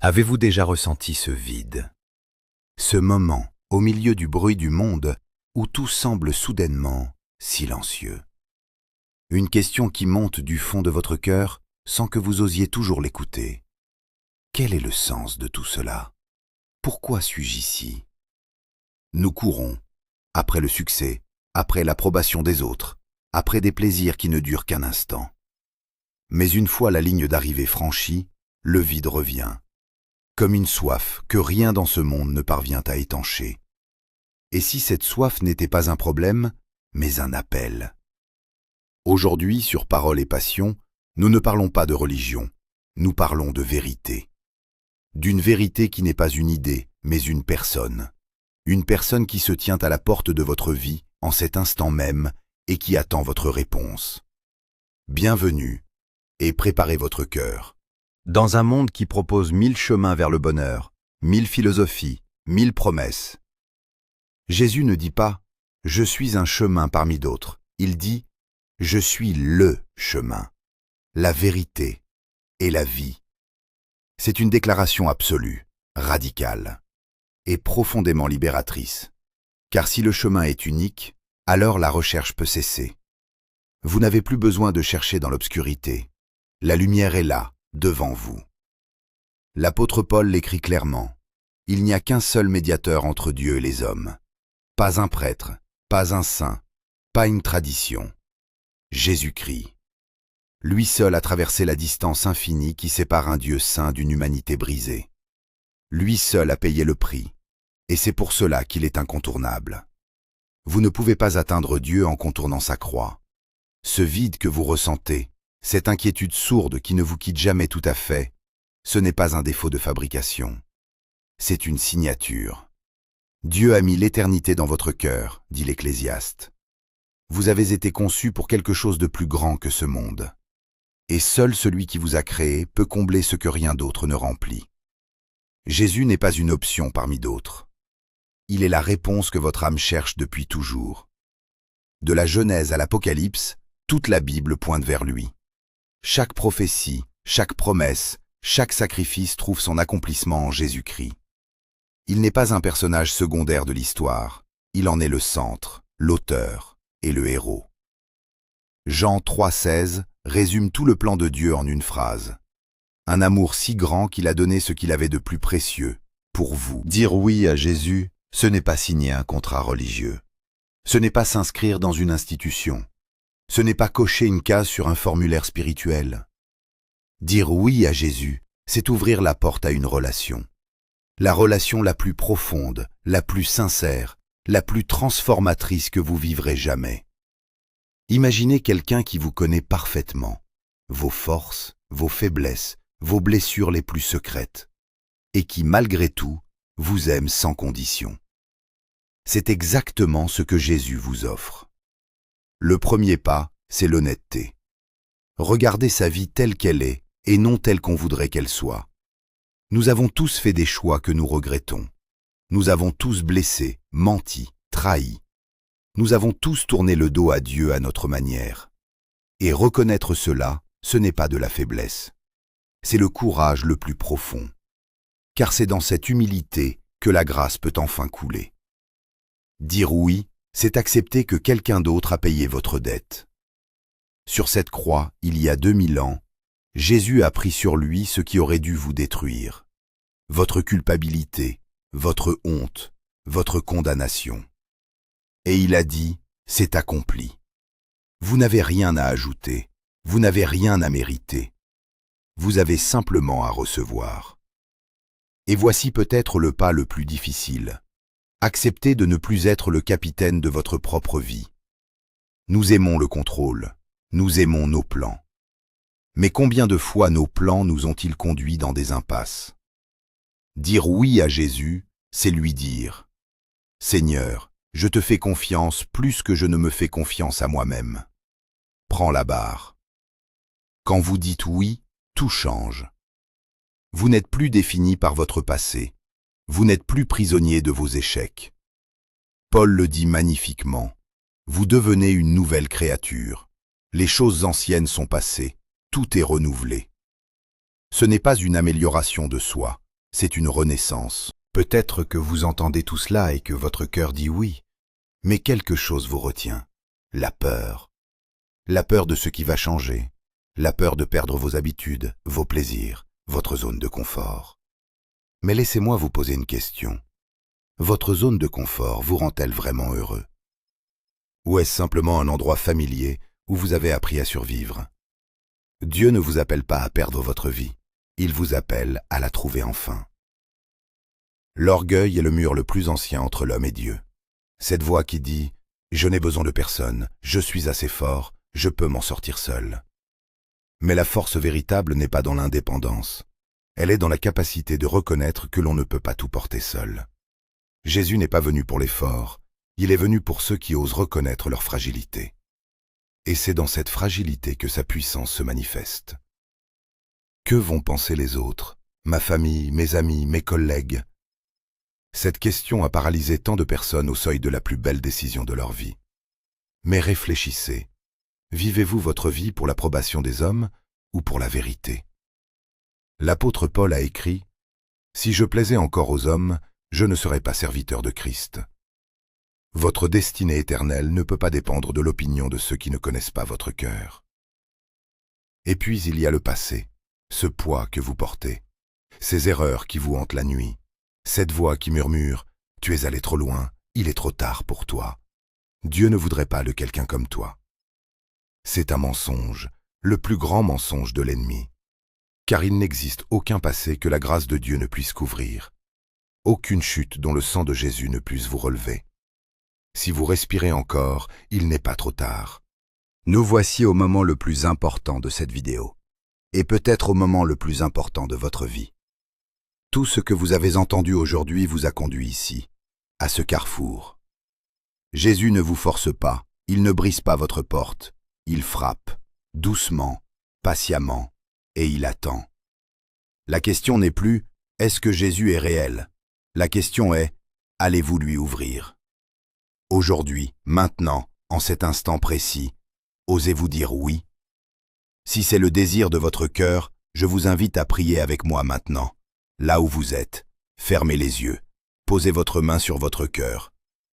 Avez-vous déjà ressenti ce vide? Ce moment, au milieu du bruit du monde, où tout semble soudainement silencieux. Une question qui monte du fond de votre cœur sans que vous osiez toujours l'écouter. Quel est le sens de tout cela? Pourquoi suis-je ici? Nous courons, après le succès, après l'approbation des autres, après des plaisirs qui ne durent qu'un instant. Mais une fois la ligne d'arrivée franchie, le vide revient, comme une soif que rien dans ce monde ne parvient à étancher. Et si cette soif n'était pas un problème, mais un appel? Aujourd'hui, sur Parole et Passion, nous ne parlons pas de religion, nous parlons de vérité. D'une vérité qui n'est pas une idée, mais une personne. Une personne qui se tient à la porte de votre vie en cet instant même et qui attend votre réponse. Bienvenue et préparez votre cœur. Dans un monde qui propose 1000 chemins vers le bonheur, 1000 philosophies, 1000 promesses. Jésus ne dit pas « Je suis un chemin parmi d'autres ». Il dit « Je suis le chemin, la vérité et la vie ». C'est une déclaration absolue, radicale et profondément libératrice. Car si le chemin est unique, alors la recherche peut cesser. Vous n'avez plus besoin de chercher dans l'obscurité. La lumière est là, devant vous. L'apôtre Paul l'écrit clairement. Il n'y a qu'un seul médiateur entre Dieu et les hommes. Pas un prêtre, pas un saint, pas une tradition. Jésus-Christ. Lui seul a traversé la distance infinie qui sépare un Dieu saint d'une humanité brisée. Lui seul a payé le prix, et c'est pour cela qu'il est incontournable. Vous ne pouvez pas atteindre Dieu en contournant sa croix. Ce vide que vous ressentez, cette inquiétude sourde qui ne vous quitte jamais tout à fait, ce n'est pas un défaut de fabrication. C'est une signature. Dieu a mis l'éternité dans votre cœur, dit l'Ecclésiaste. Vous avez été conçu pour quelque chose de plus grand que ce monde. Et seul celui qui vous a créé peut combler ce que rien d'autre ne remplit. Jésus n'est pas une option parmi d'autres. Il est la réponse que votre âme cherche depuis toujours. De la Genèse à l'Apocalypse, toute la Bible pointe vers lui. Chaque prophétie, chaque promesse, chaque sacrifice trouve son accomplissement en Jésus-Christ. Il n'est pas un personnage secondaire de l'histoire, il en est le centre, l'auteur et le héros. Jean 3,16 résume tout le plan de Dieu en une phrase. Un amour si grand qu'il a donné ce qu'il avait de plus précieux, pour vous. Dire oui à Jésus, ce n'est pas signer un contrat religieux. Ce n'est pas s'inscrire dans une institution. Ce n'est pas cocher une case sur un formulaire spirituel. Dire oui à Jésus, c'est ouvrir la porte à une relation. La relation la plus profonde, la plus sincère, la plus transformatrice que vous vivrez jamais. Imaginez quelqu'un qui vous connaît parfaitement, vos forces, vos faiblesses, vos blessures les plus secrètes, et qui, malgré tout, vous aime sans condition. C'est exactement ce que Jésus vous offre. Le premier pas, c'est l'honnêteté. Regardez sa vie telle qu'elle est, et non telle qu'on voudrait qu'elle soit. Nous avons tous fait des choix que nous regrettons. Nous avons tous blessé, menti, trahi. Nous avons tous tourné le dos à Dieu à notre manière. Et reconnaître cela, ce n'est pas de la faiblesse. C'est le courage le plus profond. Car c'est dans cette humilité que la grâce peut enfin couler. Dire oui, c'est accepter que quelqu'un d'autre a payé votre dette. Sur cette croix, il y a 2000 ans, Jésus a pris sur lui ce qui aurait dû vous détruire. Votre culpabilité, votre honte, votre condamnation. Et il a dit, c'est accompli. Vous n'avez rien à ajouter, vous n'avez rien à mériter. Vous avez simplement à recevoir. Et voici peut-être le pas le plus difficile. Acceptez de ne plus être le capitaine de votre propre vie. Nous aimons le contrôle, nous aimons nos plans. Mais combien de fois nos plans nous ont-ils conduits dans des impasses? Dire oui à Jésus, c'est lui dire « Seigneur, je te fais confiance plus que je ne me fais confiance à moi-même. Prends la barre. » Quand vous dites oui, tout change. Vous n'êtes plus défini par votre passé. Vous n'êtes plus prisonnier de vos échecs. Paul le dit magnifiquement. Vous devenez une nouvelle créature. Les choses anciennes sont passées. Tout est renouvelé. Ce n'est pas une amélioration de soi, c'est une renaissance. Peut-être que vous entendez tout cela et que votre cœur dit oui, mais quelque chose vous retient, la peur. La peur de ce qui va changer, la peur de perdre vos habitudes, vos plaisirs, votre zone de confort. Mais laissez-moi vous poser une question. Votre zone de confort vous rend-elle vraiment heureux? Ou est-ce simplement un endroit familier où vous avez appris à survivre? Dieu ne vous appelle pas à perdre votre vie, il vous appelle à la trouver enfin. L'orgueil est le mur le plus ancien entre l'homme et Dieu. Cette voix qui dit « Je n'ai besoin de personne, je suis assez fort, je peux m'en sortir seul ». Mais la force véritable n'est pas dans l'indépendance. Elle est dans la capacité de reconnaître que l'on ne peut pas tout porter seul. Jésus n'est pas venu pour les forts, il est venu pour ceux qui osent reconnaître leur fragilité. Et c'est dans cette fragilité que sa puissance se manifeste. Que vont penser les autres, ma famille, mes amis, mes collègues? Cette question a paralysé tant de personnes au seuil de la plus belle décision de leur vie. Mais réfléchissez. Vivez-vous votre vie pour l'approbation des hommes ou pour la vérité? L'apôtre Paul a écrit « Si je plaisais encore aux hommes, je ne serais pas serviteur de Christ. » Votre destinée éternelle ne peut pas dépendre de l'opinion de ceux qui ne connaissent pas votre cœur. Et puis il y a le passé, ce poids que vous portez, ces erreurs qui vous hantent la nuit, cette voix qui murmure « Tu es allé trop loin, il est trop tard pour toi. Dieu ne voudrait pas de quelqu'un comme toi. » C'est un mensonge, le plus grand mensonge de l'ennemi. Car il n'existe aucun passé que la grâce de Dieu ne puisse couvrir. Aucune chute dont le sang de Jésus ne puisse vous relever. Si vous respirez encore, il n'est pas trop tard. Nous voici au moment le plus important de cette vidéo. Et peut-être au moment le plus important de votre vie. Tout ce que vous avez entendu aujourd'hui vous a conduit ici, à ce carrefour. Jésus ne vous force pas, il ne brise pas votre porte. Il frappe, doucement, patiemment, et il attend. La question n'est plus « Est-ce que Jésus est réel ?» La question est « Allez-vous lui ouvrir ?» Aujourd'hui, maintenant, en cet instant précis, osez-vous dire oui? Si c'est le désir de votre cœur, je vous invite à prier avec moi maintenant. Là où vous êtes, fermez les yeux, posez votre main sur votre cœur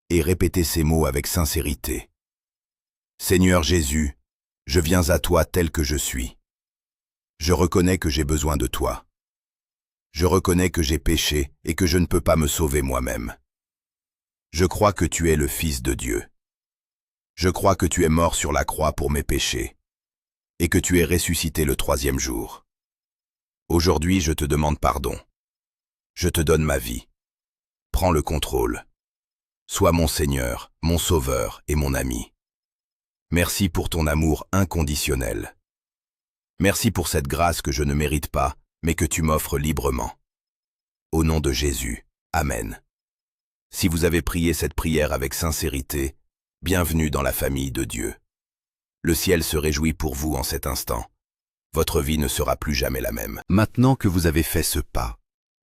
et répétez ces mots avec sincérité. Seigneur Jésus, je viens à toi tel que je suis. Je reconnais que j'ai besoin de toi. Je reconnais que j'ai péché et que je ne peux pas me sauver moi-même. Je crois que tu es le Fils de Dieu. Je crois que tu es mort sur la croix pour mes péchés et que tu es ressuscité le 3e jour. Aujourd'hui, je te demande pardon. Je te donne ma vie. Prends le contrôle. Sois mon Seigneur, mon Sauveur et mon ami. Merci pour ton amour inconditionnel. Merci pour cette grâce que je ne mérite pas, mais que tu m'offres librement. Au nom de Jésus, Amen. Si vous avez prié cette prière avec sincérité, bienvenue dans la famille de Dieu. Le ciel se réjouit pour vous en cet instant. Votre vie ne sera plus jamais la même. Maintenant que vous avez fait ce pas,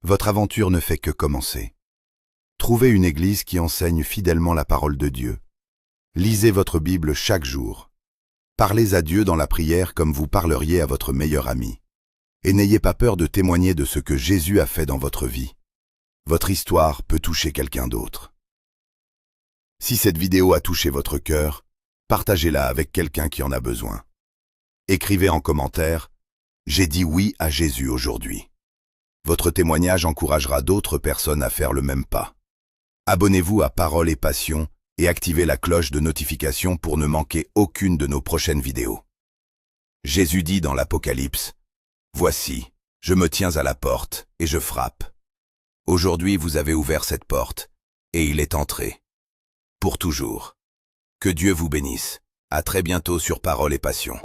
votre aventure ne fait que commencer. Trouvez une église qui enseigne fidèlement la parole de Dieu. Lisez votre Bible chaque jour. Parlez à Dieu dans la prière comme vous parleriez à votre meilleur ami. Et n'ayez pas peur de témoigner de ce que Jésus a fait dans votre vie. Votre histoire peut toucher quelqu'un d'autre. Si cette vidéo a touché votre cœur, partagez-la avec quelqu'un qui en a besoin. Écrivez en commentaire « J'ai dit oui à Jésus aujourd'hui ». Votre témoignage encouragera d'autres personnes à faire le même pas. Abonnez-vous à Parole et Passion et activez la cloche de notification pour ne manquer aucune de nos prochaines vidéos. Jésus dit dans l'Apocalypse « Voici, je me tiens à la porte et je frappe. Aujourd'hui vous avez ouvert cette porte et il est entré. Pour toujours. Que Dieu vous bénisse. À très bientôt sur Parole et Passion.